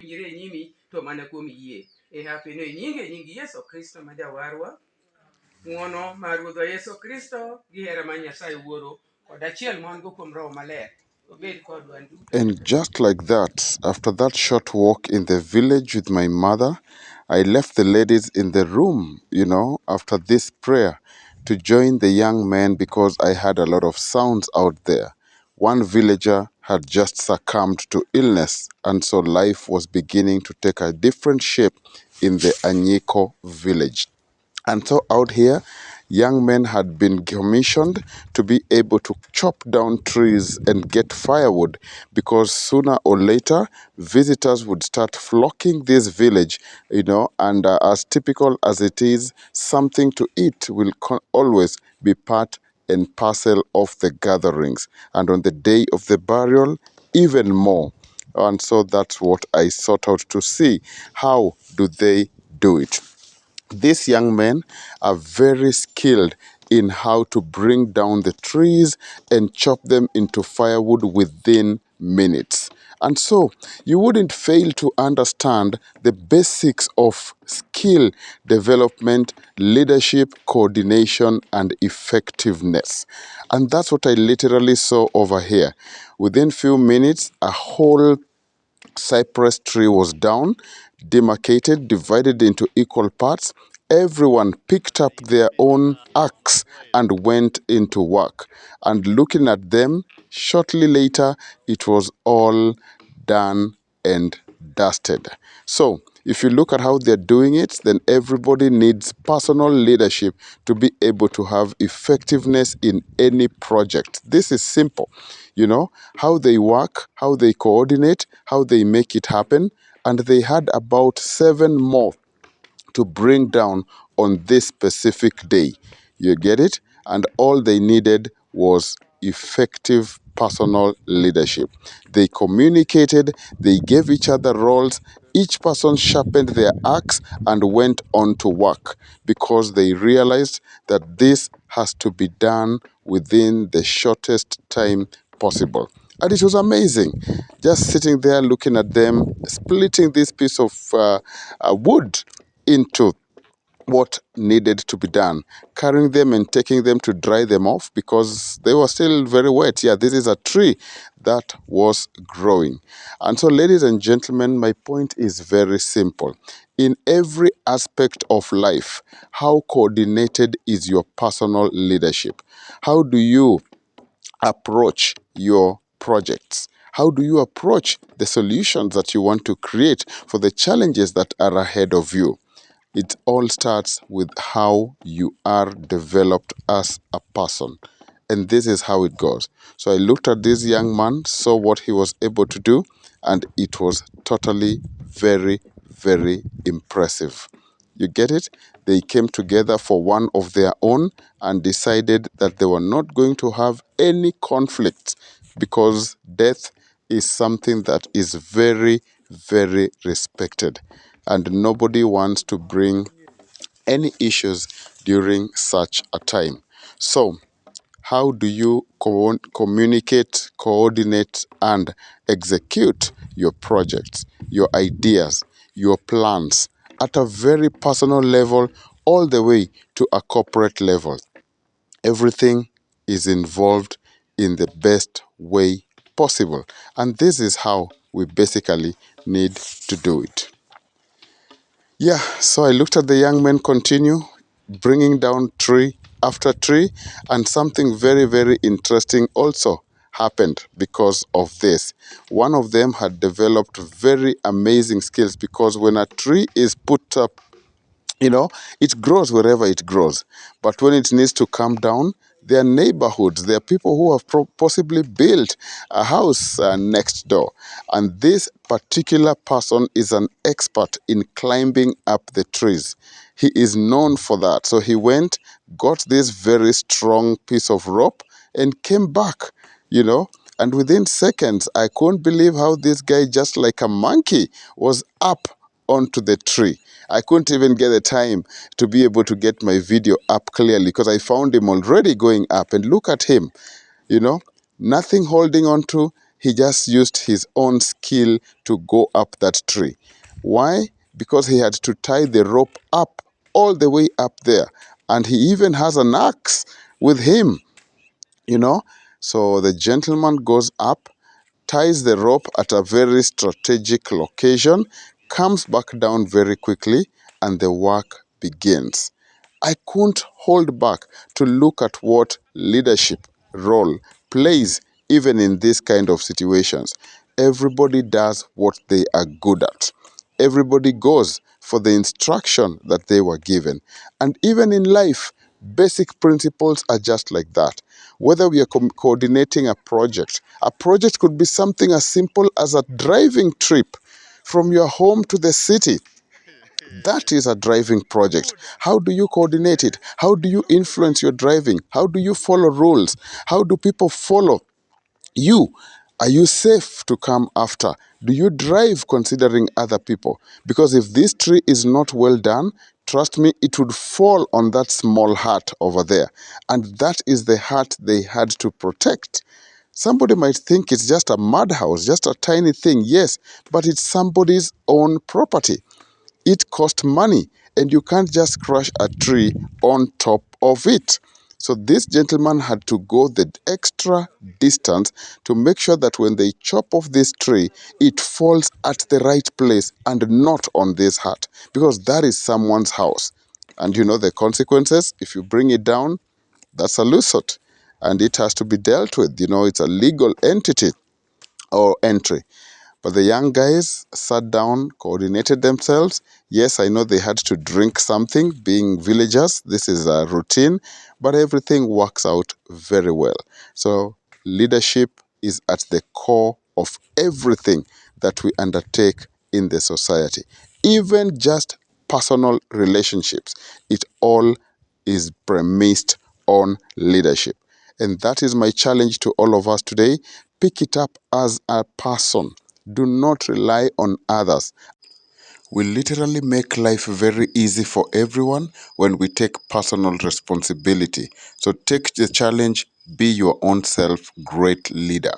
Nyire nyimi to mana kuom yie. E hapi no nying Yesu Kristo ma jawarwa. Ng'wono mar Ruodhwa Yesu Kristo gi hera mar Nyasaye Wuoro kod achiel ma wan go kuom Roho Maler. Obed kodwa duto. And just like that, after that short walk in the village with my mother, I left the ladies in the room, after this prayer to join the young men because I had a lot of sounds out there. One villager had just succumbed to illness, and so life was beginning to take a different shape in the Anyiko village. And so out here, young men had been commissioned to be able to chop down trees and get firewood because sooner or later, visitors would start flocking this village, and as typical as it is, something to eat will always be part and parcel of the gatherings. And on the day of the burial, even more. And so that's what I sought out to see. How do they do it? These young men are very skilled in how to bring down the trees and chop them into firewood within minutes. And so you wouldn't fail to understand the basics of skill development, leadership, coordination, and effectiveness. And that's what I literally saw over here. Within few minutes, a whole cypress tree was down, demarcated, divided into equal parts. Everyone picked up their own axe and went into work. And looking at them, shortly later, it was all done and dusted. So, if you look at how they're doing it, then everybody needs personal leadership to be able to have effectiveness in any project. This is simple. How they work, how they coordinate, how they make it happen. And they had about 7 more to bring down on this specific day. You get it? And all they needed was effective personal leadership. They communicated, they gave each other roles, each person sharpened their axe and went on to work because they realized that this has to be done within the shortest time possible. And it was amazing, just sitting there looking at them, splitting this piece of wood into what needed to be done, carrying them and taking them to dry them off because they were still very wet. Yeah, this is a tree that was growing. And so, ladies and gentlemen, my point is very simple. In every aspect of life, how coordinated is your personal leadership? How do you approach your projects? How do you approach the solutions that you want to create for the challenges that are ahead of you? It all starts with how you are developed as a person. And this is how it goes. So I looked at this young man, saw what he was able to do, and it was totally very, very impressive. You get it? They came together for one of their own and decided that they were not going to have any conflict because death is something that is very, very respected. And nobody wants to bring any issues during such a time. So, how do you communicate, coordinate, and execute your projects, your ideas, your plans at a very personal level, all the way to a corporate level? Everything is involved in the best way possible. And this is how we basically need to do it. Yeah, so I looked at the young men continue bringing down tree after tree, and something very, very interesting also happened because of this. One of them had developed very amazing skills because when a tree is put up, it grows wherever it grows. But when it needs to come down, there are neighborhoods, there are people who have possibly built a house next door. And this particular person is an expert in climbing up the trees. He is known for that. So he went, got this very strong piece of rope, and came back, and within seconds, I couldn't believe how this guy, just like a monkey, was up onto the tree. I couldn't even get the time to be able to get my video up clearly because I found him already going up. And look at him, nothing holding on to, he just used his own skill to go up that tree. Why? Because he had to tie the rope up all the way up there. And he even has an axe with him, you know. So the gentleman goes up, ties the rope at a very strategic location, comes back down very quickly, and the work begins. I couldn't hold back to look at what leadership role plays even in this kind of situations. Everybody does what they are good at. Everybody goes for the instruction that they were given. And even in life, basic principles are just like that. Whether we are coordinating a project could be something as simple as a driving trip from your home to the city. That is a driving project. How do you coordinate it? How do you influence your driving? How do you follow rules? How do people follow you? Are you safe to come after? Do you drive considering other people? Because if this tree is not well done, trust me, it would fall on that small hut over there. And that is the hut they had to protect. Somebody might think it's just a mud house, just a tiny thing. Yes, but it's somebody's own property. It costs money, and you can't just crush a tree on top of it. So this gentleman had to go the extra distance to make sure that when they chop off this tree, it falls at the right place and not on this hut, because that is someone's house. And you know the consequences. If you bring it down, that's a lawsuit, and it has to be dealt with. You know, it's a legal entity or entry. But the young guys sat down, coordinated themselves. Yes, I know they had to drink something, being villagers. This is a routine, but everything works out very well. So leadership is at the core of everything that we undertake in the society. Even just personal relationships, it all is premised on leadership. And that is my challenge to all of us today. Pick it up as a person. Do not rely on others. We literally make life very easy for everyone when we take personal responsibility. So take the challenge, be your own self, great leader.